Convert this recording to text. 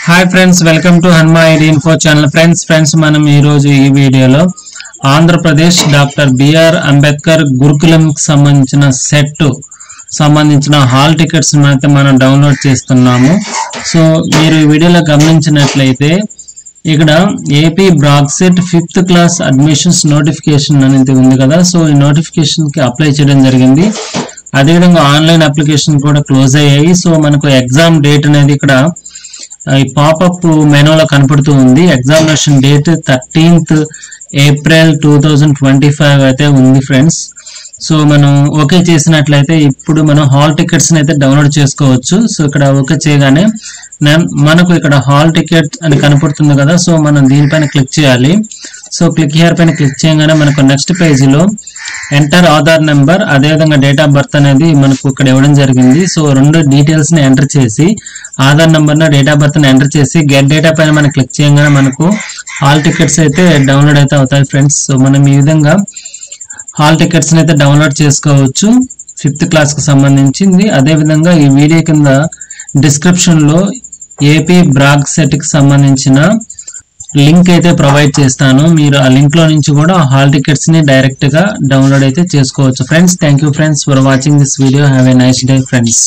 Hi friends, welcome to హన్మా ID info channel. Friends మనం ఈ రోజు ఈ వీడియోలో ఆంధ్రప్రదేశ్ డాక్టర్ బిఆర్ అంబేద్కర్ గురుకులం సంబంధించిన సెట్ సంబంధించిన హాల్ టికెట్స్ అయితే మనం డౌన్లోడ్ చేస్తున్నాము. సో మీరు ఈ వీడియోలో గమనించినట్లయితే ఇక్కడ ఏపీ బ్రాక్సెట్ 5th క్లాస్ అడ్మిషన్స్ నోటిఫికేషన్ అనేది ఉంది కదా. సో ఈ నోటిఫికేషన్ కి అప్లై చేయడం జరిగింది. అదేవిధంగా ఆన్లైన్ అప్లికేషన్ కూడా క్లోజ్ అయ్యాయి. సో మనకు ఎగ్జామ్ డేట్ అనేది ఇక్కడ ఈ పాపప్ మెనూలో కనపడుతూ ఉంది. ఎగ్జామినేషన్ డేట్ 13th ఏప్రిల్ 2025 అయితే ఉంది ఫ్రెండ్స్. సో మనం ఓకే చేసినట్లయితే ఇప్పుడు మనం హాల్ టికెట్స్ అయితే డౌన్లోడ్ చేసుకోవచ్చు. సో ఇక్కడ ఓకే చేయగానే మనకు ఇక్కడ హాల్ టికెట్ అని కనపడుతుంది కదా. సో మనం దీనిపైన క్లిక్ చేయాలి. సో క్లిక్ హియర్ పైన క్లిక్ చేయగానే మనకు నెక్స్ట్ పేజీలో ఎంటర్ ఆధార్ నెంబర్ అదేవిధంగా డేట్ ఆఫ్ బర్త్ అనేది మనకు ఇక్కడ ఇవ్వడం జరిగింది. సో రెండు డీటెయిల్స్ ని ఎంటర్ చేసి Aadhaar number date of birth ని ఎంటర్ చేసి గెట్ డేటా పైన మనం క్లిక్ చేయగానే మనకు హాల్ టికెట్స్ అయితే డౌన్లోడ్ అయితే అవుతాయి ఫ్రెండ్స్. సో మనం ఈ విధంగా హాల్ టికెట్స్ అయితే డౌన్లోడ్ చేసుకోవచ్చు 5th క్లాస్ కు సంబంధించింది. అదేవిధంగా ఈ వీడియో కింద డిస్క్రిప్షన్ లో ఏపీ బ్రాక్సెట్ కి సంబంధించిన లింక్ అయితే ప్రొవైడ్ చేస్తాను. మీరు ఆ లింక్ లో నుంచి కూడా హాల్ టికెట్స్ ని డైరెక్ట్ గా డౌన్లోడ్ అయితే చేసుకోవచ్చు friends. Thank you friends for watching this video. Have a nice day friends.